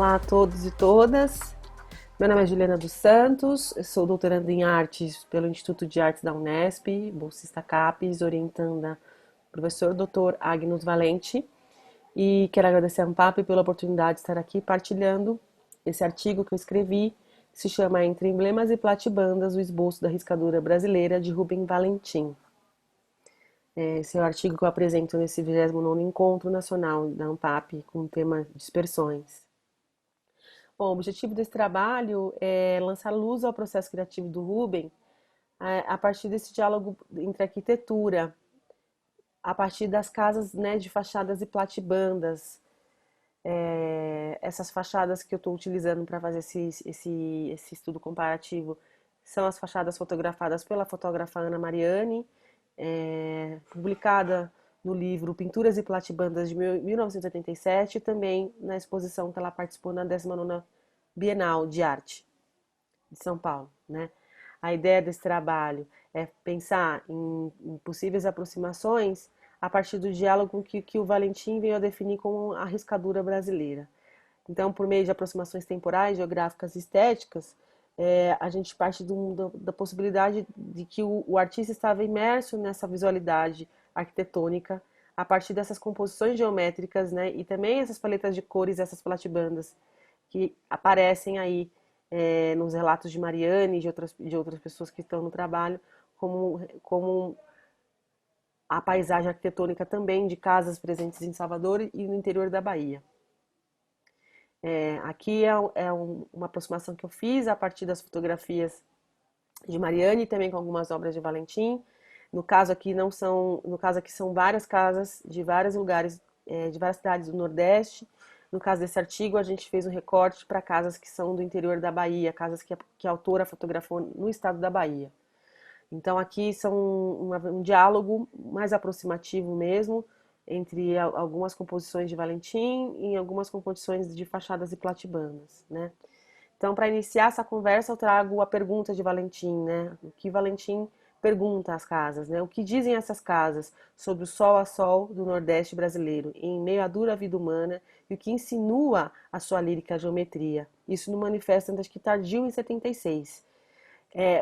Olá a todos e todas. Meu nome é Juliana dos Santos, eu sou doutoranda em artes pelo Instituto de Artes da Unesp, bolsista CAPES, orientanda professor Dr. Agnus Valente, e quero agradecer a Ampap pela oportunidade de estar aqui partilhando esse artigo que eu escrevi, que se chama Entre Emblemas e Platibandas, o esboço da riscadura brasileira, de Rubem Valentim. Esse é o artigo que eu apresento nesse 29º Encontro Nacional da Ampap, com o tema Dispersões. Bom, o objetivo desse trabalho é lançar luz ao processo criativo do Rubem a partir desse diálogo entre arquitetura, a partir das casas, né, de fachadas e platibandas, essas fachadas que eu estou utilizando para fazer esse estudo comparativo são as fachadas fotografadas pela fotógrafa Ana Mariani, publicada no livro Pinturas e Platibandas de 1987 e também na exposição que ela participou na 19ª Bienal de Arte de São Paulo, né? A ideia desse trabalho é pensar em possíveis aproximações a partir do diálogo que o Valentim veio a definir como a riscadura brasileira. Então, por meio de aproximações temporais, geográficas e estéticas, a gente parte da possibilidade de que o artista estava imerso nessa visualidade arquitetônica a partir dessas composições geométricas, né, e também essas paletas de cores, essas platibandas que aparecem aí nos relatos de Mariane e de outras pessoas que estão no trabalho, como a paisagem arquitetônica também de casas presentes em Salvador e no interior da Bahia. Aqui uma aproximação que eu fiz a partir das fotografias de Mariane e também com algumas obras de Valentim. No caso aqui são várias casas de vários lugares, de várias cidades do Nordeste. No caso desse artigo, a gente fez um recorte para casas que são do interior da Bahia, casas que a autora fotografou no estado da Bahia. Então aqui são um diálogo mais aproximativo mesmo, entre algumas composições de Valentim e algumas composições de fachadas e platibandas, né? Então, para iniciar essa conversa, eu trago a pergunta de Valentim, né? O que Valentim pergunta às casas, né? O que dizem essas casas sobre o sol a sol do Nordeste brasileiro, em meio à dura vida humana, e o que insinua a sua lírica geometria? Isso no manifesto, acho que tardio, em 76.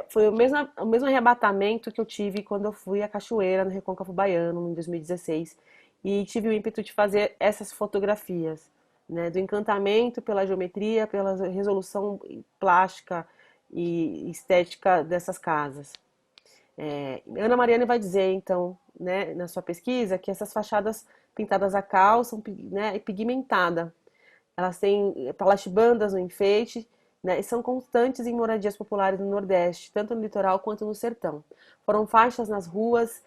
Foi o mesmo arrebatamento que eu tive quando eu fui à Cachoeira, no Recôncavo Baiano, em 2016, e tive o ímpeto de fazer essas fotografias, né, do encantamento pela geometria, pela resolução plástica e estética dessas casas. Ana Mariana vai dizer, então, né, na sua pesquisa, que essas fachadas pintadas a cal são, né, pigmentadas. Elas têm platibandas no enfeite, né, e são constantes em moradias populares no Nordeste, tanto no litoral quanto no sertão. Formam faixas nas ruas,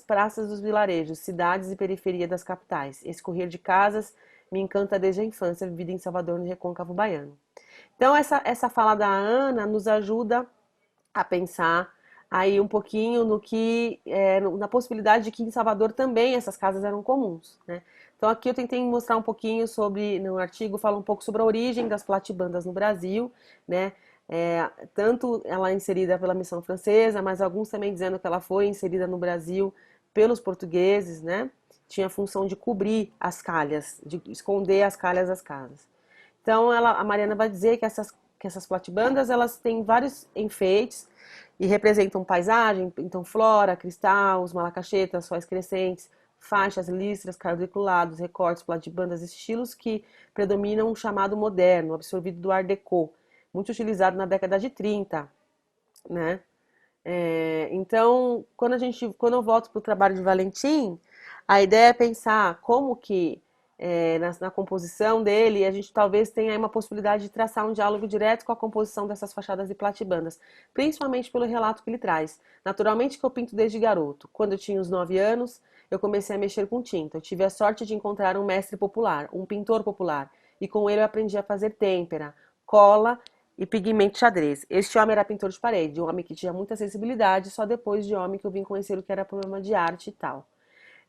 praças dos vilarejos, cidades e periferia das capitais. Esse correr de casas me encanta desde a infância, vivida em Salvador, no Recôncavo Baiano. Então, essa fala da Ana nos ajuda a pensar aí um pouquinho na possibilidade de que em Salvador também essas casas eram comuns, né? Então aqui eu tentei mostrar um pouquinho no artigo fala um pouco sobre a origem das platibandas no Brasil, né? Tanto ela é inserida pela missão francesa, mas alguns também dizendo que ela foi inserida no Brasil pelos portugueses, né? Tinha a função de cobrir as calhas, de esconder as calhas das casas. Então a Mariana vai dizer que essas platibandas elas têm vários enfeites e representam paisagem, então flora, cristal, os malacachetas, sóis crescentes, faixas, listras, quadriculados, recortes, platibandas, estilos que predominam o chamado moderno, absorvido do Art Deco, muito utilizado na década de 30, né? Então, quando eu volto para o trabalho de Valentim, a ideia é pensar como que na composição dele, a gente talvez tenha aí uma possibilidade de traçar um diálogo direto com a composição dessas fachadas e platibandas, principalmente pelo relato que ele traz. Naturalmente que eu pinto desde garoto. Quando eu tinha uns 9 anos, eu comecei a mexer com tinta. Eu tive a sorte de encontrar um mestre popular, um pintor popular, e com ele eu aprendi a fazer têmpera, cola e pigmento xadrez. Este homem era pintor de parede, um homem que tinha muita sensibilidade, só depois de homem que eu vim conhecer o que era problema de arte e tal.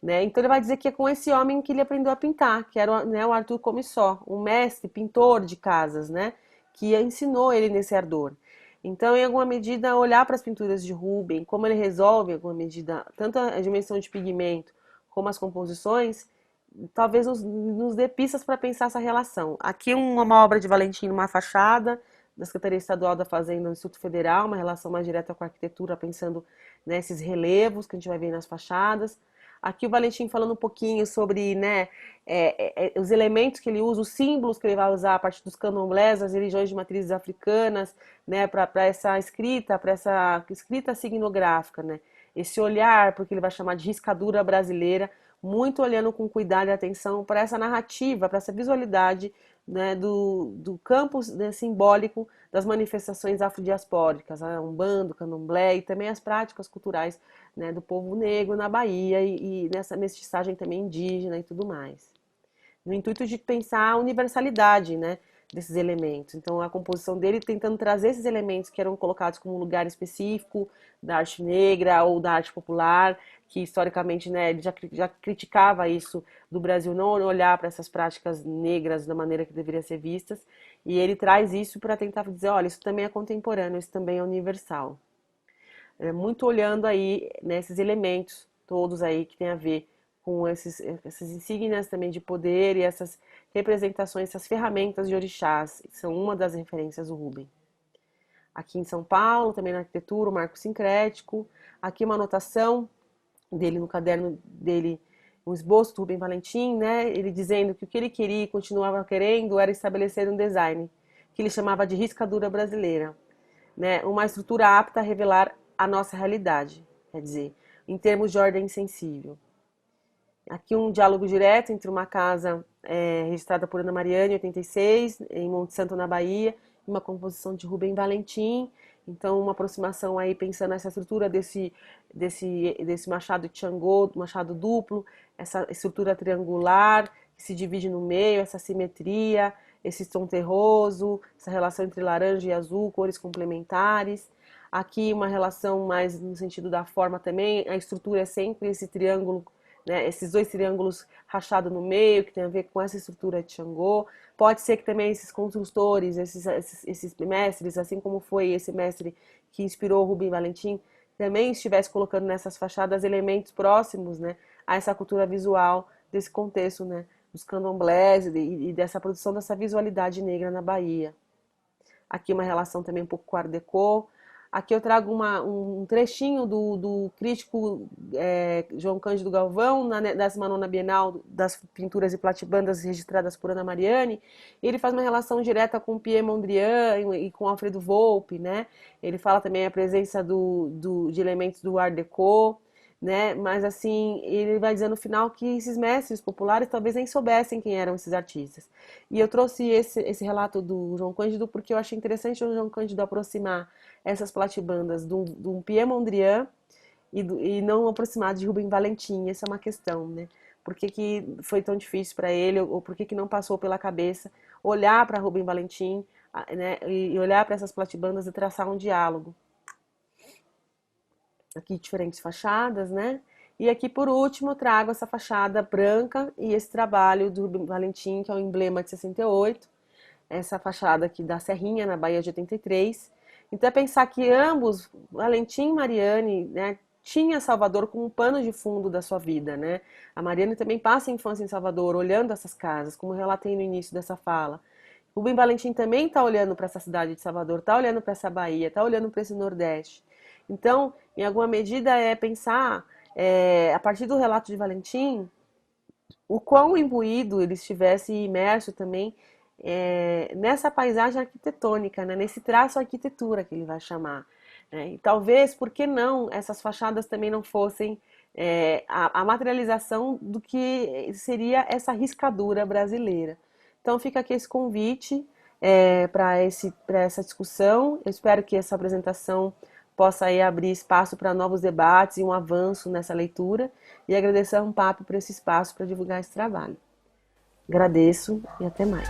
Né? Então ele vai dizer que é com esse homem que ele aprendeu a pintar, que era, né, o Arthur Comissó, um mestre pintor de casas, né, que ensinou ele nesse ardor. Então, em alguma medida, olhar para as pinturas de Rubem, como ele resolve, em alguma medida, tanto a dimensão de pigmento como as composições, talvez nos dê pistas para pensar essa relação. Aqui uma obra de Valentim numa fachada da Secretaria Estadual da Fazenda do Instituto Federal, uma relação mais direta com a arquitetura, pensando nesses relevos que a gente vai ver nas fachadas. Aqui o Valentim falando um pouquinho sobre, né, os elementos que ele usa, os símbolos que ele vai usar a partir dos candomblés, as religiões de matrizes africanas, né, para essa escrita signográfica, né, esse olhar, porque ele vai chamar de riscadura brasileira, muito olhando com cuidado e atenção para essa narrativa, para essa visualidade, né, do campo, né, simbólico das manifestações afrodiaspóricas, a Umbanda, o Candomblé e também as práticas culturais, né, do povo negro na Bahia e nessa mestiçagem também indígena e tudo mais. No intuito de pensar a universalidade, né, desses elementos. Então, a composição dele tentando trazer esses elementos que eram colocados como um lugar específico da arte negra ou da arte popular, que historicamente, né, ele já criticava isso do Brasil, não olhar para essas práticas negras da maneira que deveriam ser vistas, e ele traz isso para tentar dizer, olha, isso também é contemporâneo, isso também é universal. Muito olhando aí nesses elementos todos aí que tem a ver com essas insígnias também de poder e essas representações, essas ferramentas de orixás, são uma das referências do Rubem. Aqui em São Paulo, também na arquitetura, o marco sincrético. Aqui uma anotação dele no caderno dele, um esboço do Rubem Valentim, né? Ele dizendo que o que ele queria e continuava querendo era estabelecer um design que ele chamava de riscadura brasileira, né? Uma estrutura apta a revelar a nossa realidade, quer dizer, em termos de ordem sensível. Aqui um diálogo direto entre uma casa registrada por Ana Mariana em 86, em Monte Santo, na Bahia, e uma composição de Rubem Valentim. Então, uma aproximação aí pensando nessa estrutura desse machado de Xangô, machado duplo, essa estrutura triangular que se divide no meio, essa simetria, esse tom terroso, essa relação entre laranja e azul, cores complementares. Aqui uma relação mais no sentido da forma também, a estrutura é sempre esse triângulo, né, esses dois triângulos rachados no meio, que tem a ver com essa estrutura de Xangô. Pode ser que também esses construtores, esses mestres, assim como foi esse mestre que inspirou o Rubem Valentim, também estivesse colocando nessas fachadas elementos próximos, né, a essa cultura visual desse contexto, né, dos candomblés e dessa produção dessa visualidade negra na Bahia. Aqui uma relação também um pouco com o Art Deco. Aqui eu trago um trechinho do crítico João Cândido Galvão, na 19ª Bienal das Pinturas e Platibandas registradas por Ana Mariani. Ele faz uma relação direta com Pierre Mondrian e com Alfredo Volpi, né? Ele fala também a presença de elementos do Art Deco, né? Mas assim, ele vai dizer no final que esses mestres populares talvez nem soubessem quem eram esses artistas. E eu trouxe esse relato do João Cândido porque eu achei interessante o João Cândido aproximar essas platibandas do Pierre Mondrian e não aproximar de Rubem Valentim. Essa é uma questão, né? Por que foi tão difícil para ele, ou por que não passou pela cabeça olhar para Rubem Valentim, né, e olhar para essas platibandas e traçar um diálogo. Aqui diferentes fachadas, né? E aqui por último eu trago essa fachada branca e esse trabalho do Rubem Valentim, que é o emblema de 68, essa fachada aqui da Serrinha, na Bahia de 83. Então é pensar que ambos, Valentim e Mariane, né, tinha Salvador como um pano de fundo da sua vida, né? A Mariane também passa a infância em Salvador, olhando essas casas, como eu relatei no início dessa fala. Rubem Valentim também está olhando para essa cidade de Salvador, está olhando para essa Bahia, está olhando para esse Nordeste. Então, em alguma medida, é pensar, a partir do relato de Valentim, o quão imbuído ele estivesse imerso também nessa paisagem arquitetônica, né? Nesse traço arquitetura que ele vai chamar. Né? E talvez, por que não, essas fachadas também não fossem a materialização do que seria essa riscadura brasileira. Então fica aqui esse convite para essa discussão. Eu espero que essa apresentação possa aí abrir espaço para novos debates e um avanço nessa leitura. E agradecer a Ampap por esse espaço para divulgar esse trabalho. Agradeço e até mais.